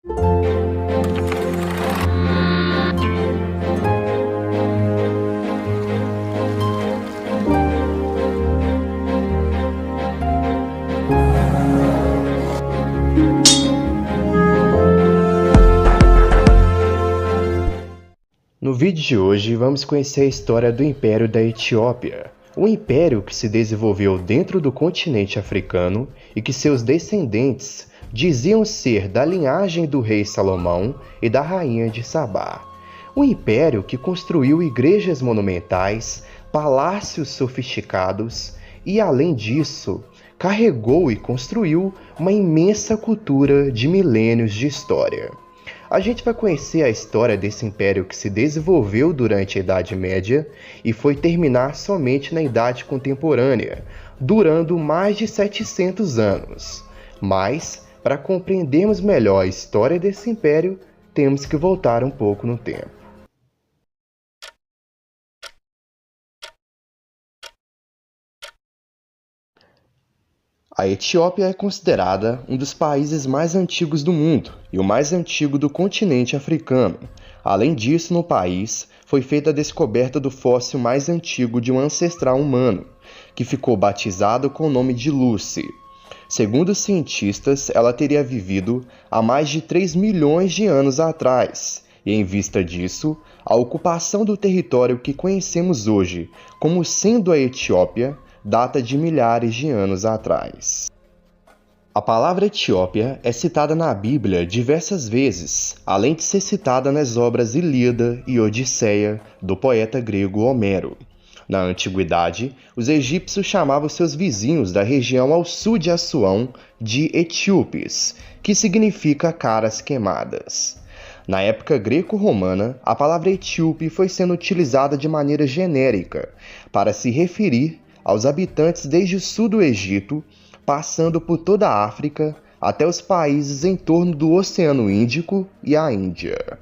No vídeo de hoje, vamos conhecer a história do Império da Etiópia, um império que se desenvolveu dentro do continente africano e que seus descendentes diziam ser da linhagem do rei Salomão e da rainha de Sabá. Um império que construiu igrejas monumentais, palácios sofisticados e, além disso, carregou e construiu uma imensa cultura de milênios de história. A gente vai conhecer a história desse império que se desenvolveu durante a Idade Média e foi terminar somente na Idade Contemporânea, durando mais de 700 anos. Mas, para compreendermos melhor a história desse império, temos que voltar um pouco no tempo. A Etiópia é considerada um dos países mais antigos do mundo e o mais antigo do continente africano. Além disso, no país foi feita a descoberta do fóssil mais antigo de um ancestral humano, que ficou batizado com o nome de Lucy. Segundo os cientistas, ela teria vivido há mais de 3 milhões de anos atrás, e em vista disso, a ocupação do território que conhecemos hoje como sendo a Etiópia data de milhares de anos atrás. A palavra Etiópia é citada na Bíblia diversas vezes, além de ser citada nas obras Ilíada e Odisseia, do poeta grego Homero. Na antiguidade, os egípcios chamavam seus vizinhos da região ao sul de Assuão de etíopes, que significa caras queimadas. Na época greco-romana, a palavra etíope foi sendo utilizada de maneira genérica para se referir aos habitantes desde o sul do Egito, passando por toda a África, até os países em torno do Oceano Índico e a Índia.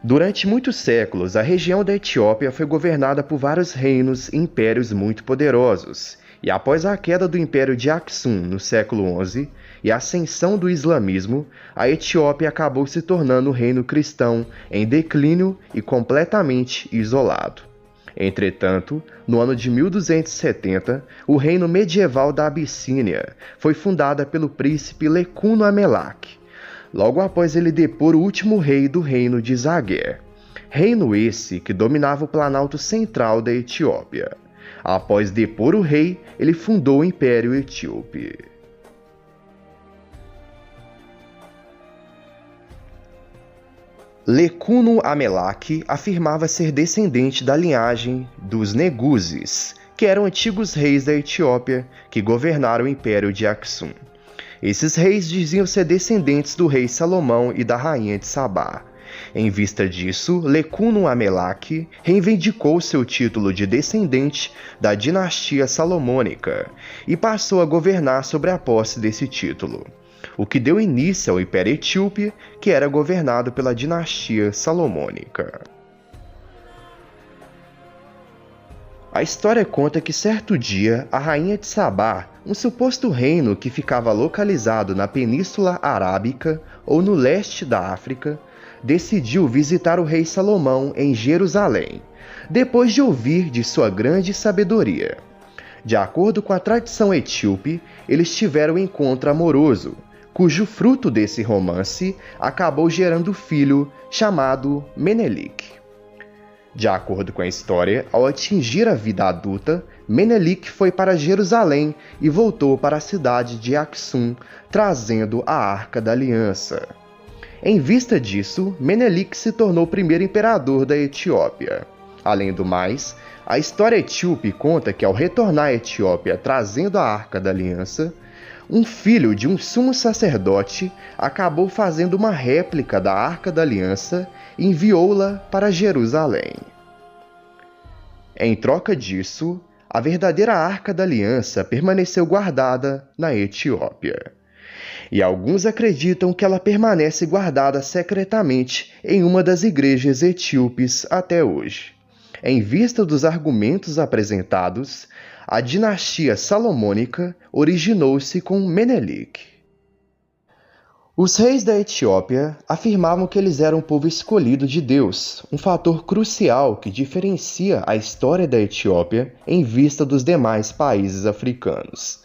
Durante muitos séculos, a região da Etiópia foi governada por vários reinos e impérios muito poderosos, e após a queda do Império de Aksum no século XI e a ascensão do islamismo, a Etiópia acabou se tornando um reino cristão em declínio e completamente isolado. Entretanto, no ano de 1270, o reino medieval da Abissínia foi fundado pelo príncipe Lecuno Amelak, logo após ele depor o último rei do reino de Zaguer, reino esse que dominava o planalto central da Etiópia. Após depor o rei, ele fundou o Império Etíope. Lecuno Amelak afirmava ser descendente da linhagem dos Neguzes, que eram antigos reis da Etiópia que governaram o Império de Aksum. Esses reis diziam ser descendentes do rei Salomão e da rainha de Sabá. Em vista disso, Lecuno Amelak reivindicou seu título de descendente da dinastia salomônica e passou a governar sobre a posse desse título, o que deu início ao Império Etíope, que era governado pela dinastia salomônica. A história conta que certo dia, a rainha de Sabá, um suposto reino que ficava localizado na Península Arábica ou no leste da África, decidiu visitar o rei Salomão em Jerusalém, depois de ouvir de sua grande sabedoria. De acordo com a tradição etíope, eles tiveram um encontro amoroso, cujo fruto desse romance acabou gerando um filho chamado Menelik. De acordo com a história, ao atingir a vida adulta, Menelik foi para Jerusalém e voltou para a cidade de Aksum, trazendo a Arca da Aliança. Em vista disso, Menelik se tornou o primeiro imperador da Etiópia. Além do mais, a história etíope conta que ao retornar à Etiópia trazendo a Arca da Aliança, um filho de um sumo sacerdote acabou fazendo uma réplica da Arca da Aliança e enviou-la para Jerusalém. Em troca disso, a verdadeira Arca da Aliança permaneceu guardada na Etiópia. E alguns acreditam que ela permanece guardada secretamente em uma das igrejas etíopes até hoje. Em vista dos argumentos apresentados, a dinastia salomônica originou-se com Menelik. Os reis da Etiópia afirmavam que eles eram o povo escolhido de Deus, um fator crucial que diferencia a história da Etiópia em vista dos demais países africanos.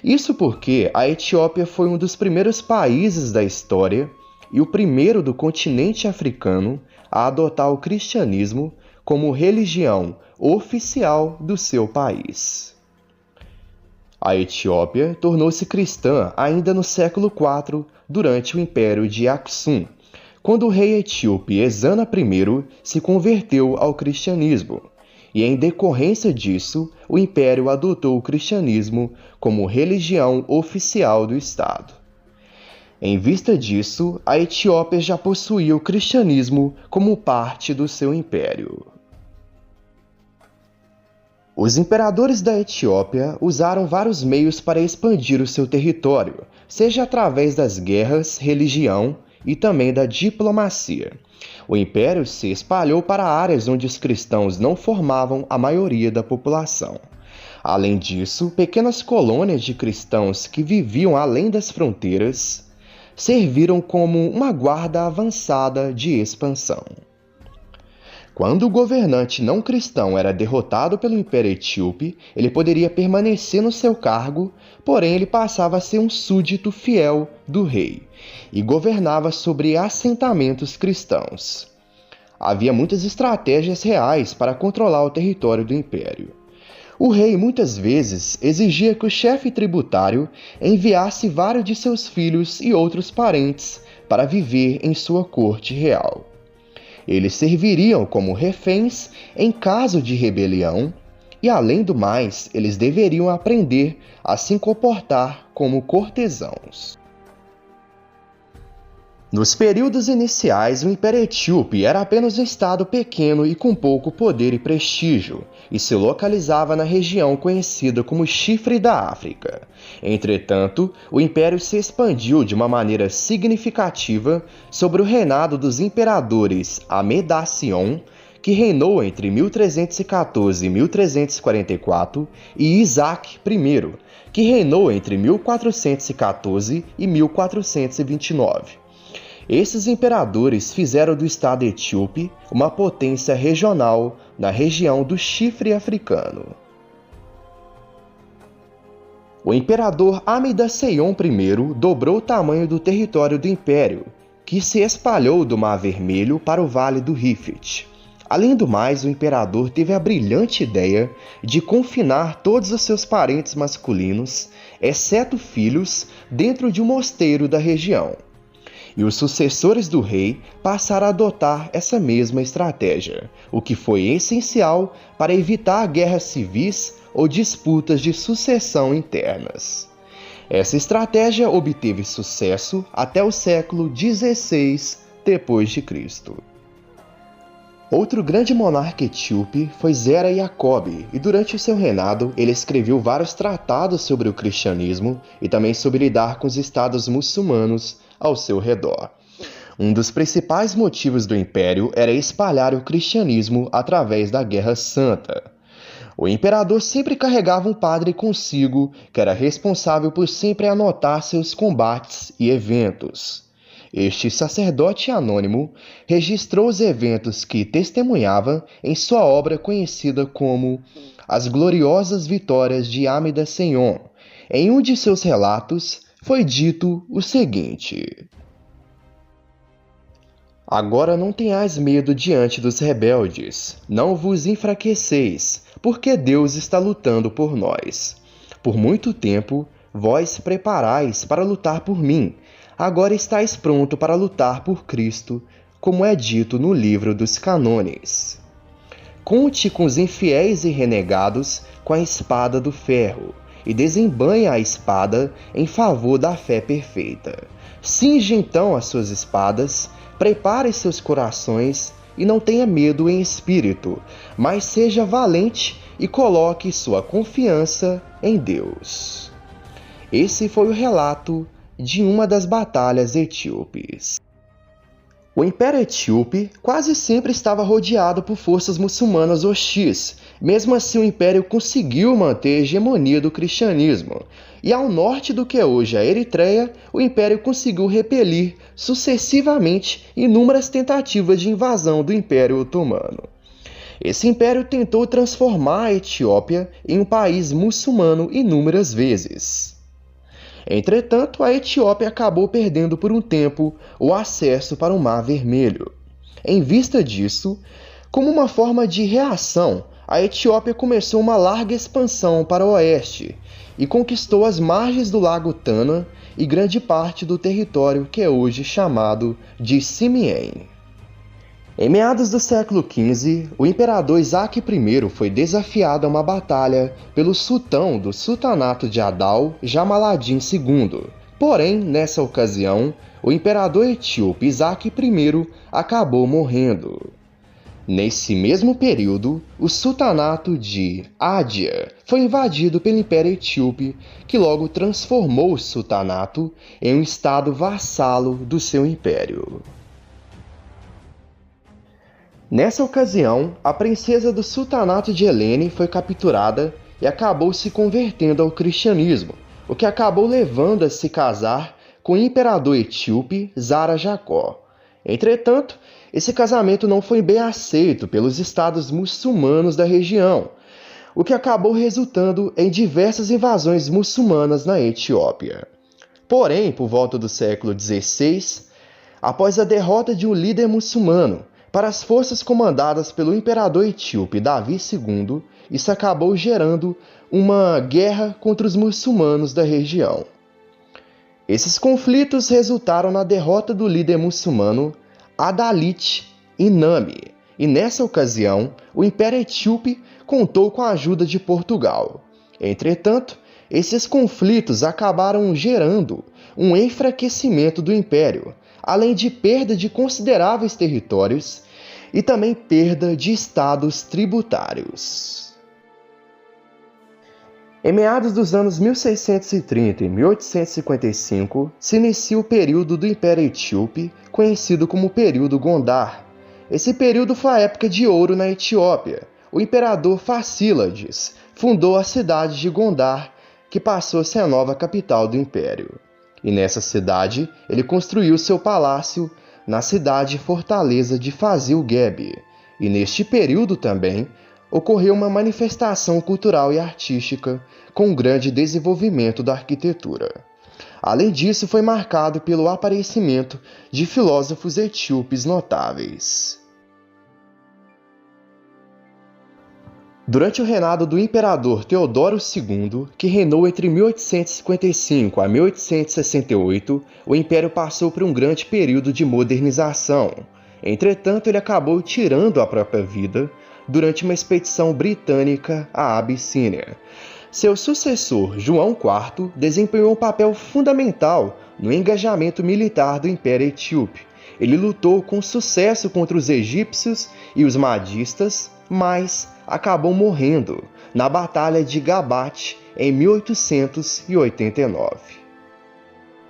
Isso porque a Etiópia foi um dos primeiros países da história e o primeiro do continente africano a adotar o cristianismo como religião oficial do seu país. A Etiópia tornou-se cristã ainda no século IV, durante o Império de Aksum, quando o rei etíope Ezana I se converteu ao cristianismo, e em decorrência disso, o Império adotou o cristianismo como religião oficial do Estado. Em vista disso, a Etiópia já possuía o cristianismo como parte do seu império. Os imperadores da Etiópia usaram vários meios para expandir o seu território, seja através das guerras, religião e também da diplomacia. O império se espalhou para áreas onde os cristãos não formavam a maioria da população. Além disso, pequenas colônias de cristãos que viviam além das fronteiras serviram como uma guarda avançada de expansão. Quando o governante não cristão era derrotado pelo Império Etíope, ele poderia permanecer no seu cargo, porém ele passava a ser um súdito fiel do rei e governava sobre assentamentos cristãos. Havia muitas estratégias reais para controlar o território do império. O rei muitas vezes exigia que o chefe tributário enviasse vários de seus filhos e outros parentes para viver em sua corte real. Eles serviriam como reféns em caso de rebelião e, além do mais, eles deveriam aprender a se comportar como cortesãos. Nos períodos iniciais, o Império Etíope era apenas um estado pequeno e com pouco poder e prestígio, e se localizava na região conhecida como Chifre da África. Entretanto, o império se expandiu de uma maneira significativa sobre o reinado dos imperadores Amendácion, que reinou entre 1314 e 1344, e Isaac I, que reinou entre 1414 e 1429. Esses imperadores fizeram do Estado etíope uma potência regional na região do Chifre africano. O imperador Amida Seyon I dobrou o tamanho do território do império, que se espalhou do Mar Vermelho para o Vale do Rift. Além do mais, o imperador teve a brilhante ideia de confinar todos os seus parentes masculinos, exceto filhos, dentro de um mosteiro da região. E os sucessores do rei passaram a adotar essa mesma estratégia, o que foi essencial para evitar guerras civis ou disputas de sucessão internas. Essa estratégia obteve sucesso até o século XVI d.C. Outro grande monarca etíope foi Zera Yacob, e durante o seu reinado ele escreveu vários tratados sobre o cristianismo e também sobre lidar com os estados muçulmanos ao seu redor. Um dos principais motivos do império era espalhar o cristianismo através da Guerra Santa. O imperador sempre carregava um padre consigo, que era responsável por sempre anotar seus combates e eventos. Este sacerdote anônimo registrou os eventos que testemunhava em sua obra conhecida como As Gloriosas Vitórias de Amida Seyon. Em um de seus relatos, foi dito o seguinte: Agora não tenhais medo diante dos rebeldes, não vos enfraqueceis, porque Deus está lutando por nós. Por muito tempo, vós preparais para lutar por mim, agora estáis pronto para lutar por Cristo, como é dito no livro dos Cânones. Conte com os infiéis e renegados com a espada do ferro, e desembanha a espada em favor da fé perfeita. Cinge então as suas espadas, prepare seus corações e não tenha medo em espírito, mas seja valente e coloque sua confiança em Deus. Esse foi o relato de uma das batalhas etíopes. O Império Etíope quase sempre estava rodeado por forças muçulmanas hostis, Mesmo assim, o Império conseguiu manter a hegemonia do cristianismo, e ao norte do que é hoje a Eritreia, o Império conseguiu repelir sucessivamente inúmeras tentativas de invasão do Império Otomano. Esse império tentou transformar a Etiópia em um país muçulmano inúmeras vezes. Entretanto, a Etiópia acabou perdendo por um tempo o acesso para o Mar Vermelho. Em vista disso, como uma forma de reação, a Etiópia começou uma larga expansão para o oeste e conquistou as margens do Lago Tana e grande parte do território que é hoje chamado de Simien. Em meados do século XV, o imperador Isaac I foi desafiado a uma batalha pelo sultão do sultanato de Adal, Jamaladin II. Porém, nessa ocasião, o imperador etíope Isaac I acabou morrendo. Nesse mesmo período, o sultanato de Ádia foi invadido pelo Império Etíope, que logo transformou o sultanato em um estado vassalo do seu império. Nessa ocasião, a princesa do sultanato de Helene foi capturada e acabou se convertendo ao cristianismo, o que acabou levando a se casar com o imperador etíope Zara Jacó. Entretanto, esse casamento não foi bem aceito pelos estados muçulmanos da região, o que acabou resultando em diversas invasões muçulmanas na Etiópia. Porém, por volta do século XVI, após a derrota de um líder muçulmano para as forças comandadas pelo imperador etíope Davi II, isso acabou gerando uma guerra contra os muçulmanos da região. Esses conflitos resultaram na derrota do líder muçulmano Adalit Inami, e nessa ocasião o Império Etíope contou com a ajuda de Portugal. Entretanto, esses conflitos acabaram gerando um enfraquecimento do Império, além de perda de consideráveis territórios e também perda de estados tributários. Em meados dos anos 1630 e 1855, se inicia o período do Império Etíope, conhecido como período Gondar. Esse período foi a época de ouro na Etiópia. O imperador Facílades fundou a cidade de Gondar, que passou a ser a nova capital do império. E nessa cidade, ele construiu seu palácio na cidade-fortaleza de Fazil-Gebe. E neste período também, ocorreu uma manifestação cultural e artística com um grande desenvolvimento da arquitetura. Além disso, foi marcado pelo aparecimento de filósofos etíopes notáveis. Durante o reinado do imperador Teodoro II, que reinou entre 1855 a 1868, o império passou por um grande período de modernização. Entretanto, ele acabou tirando a própria vida durante uma expedição britânica à Abissínia. Seu sucessor, João IV, desempenhou um papel fundamental no engajamento militar do Império Etíope. Ele lutou com sucesso contra os egípcios e os mahdistas, mas acabou morrendo na Batalha de Gabat em 1889.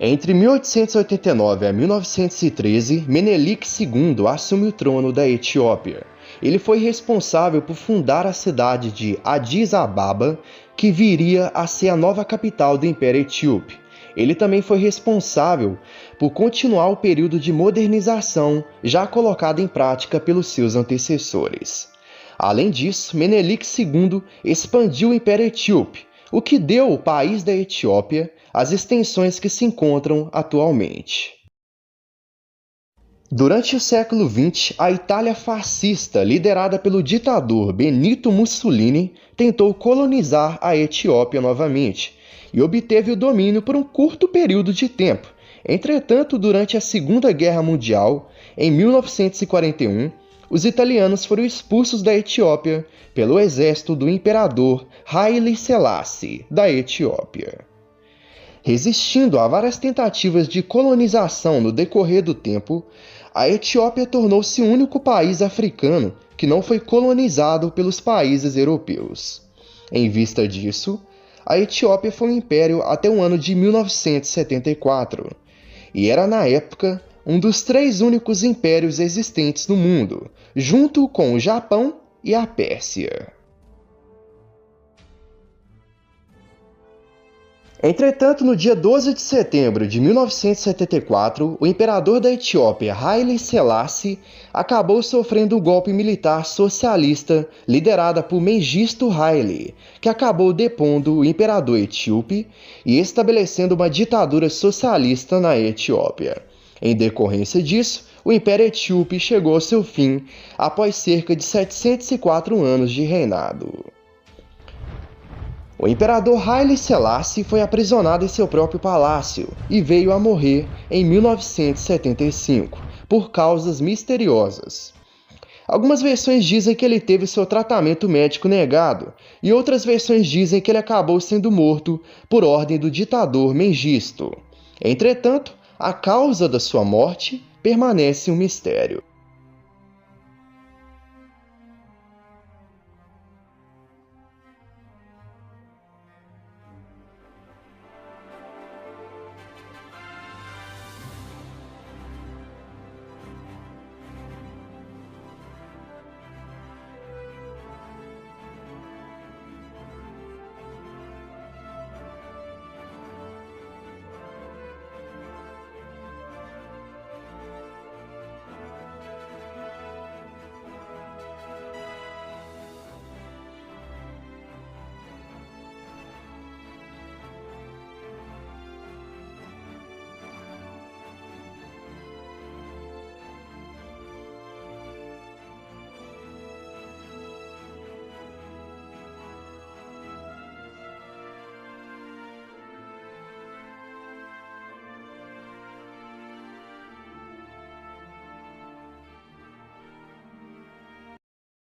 Entre 1889 e 1913, Menelik II assume o trono da Etiópia. Ele foi responsável por fundar a cidade de Addis Ababa, que viria a ser a nova capital do Império Etíope. Ele também foi responsável por continuar o período de modernização já colocado em prática pelos seus antecessores. Além disso, Menelik II expandiu o Império Etíope, o que deu ao país da Etiópia as extensões que se encontram atualmente. Durante o século XX, a Itália fascista, liderada pelo ditador Benito Mussolini, tentou colonizar a Etiópia novamente e obteve o domínio por um curto período de tempo. Entretanto, durante a Segunda Guerra Mundial, em 1941, os italianos foram expulsos da Etiópia pelo exército do imperador Haile Selassie, da Etiópia. Resistindo a várias tentativas de colonização no decorrer do tempo, a Etiópia tornou-se o único país africano que não foi colonizado pelos países europeus. Em vista disso, a Etiópia foi um império até o ano de 1974, e era na época um dos 3 únicos impérios existentes no mundo, junto com o Japão e a Pérsia. Entretanto, no dia 12 de setembro de 1974, o imperador da Etiópia, Haile Selassie, acabou sofrendo o golpe militar socialista liderado por Mengistu Haile, que acabou depondo o imperador etíope e estabelecendo uma ditadura socialista na Etiópia. Em decorrência disso, o Império Etíope chegou ao seu fim após cerca de 704 anos de reinado. O imperador Haile Selassie foi aprisionado em seu próprio palácio e veio a morrer em 1975, por causas misteriosas. Algumas versões dizem que ele teve seu tratamento médico negado, e outras versões dizem que ele acabou sendo morto por ordem do ditador Mengistu. Entretanto, a causa da sua morte permanece um mistério.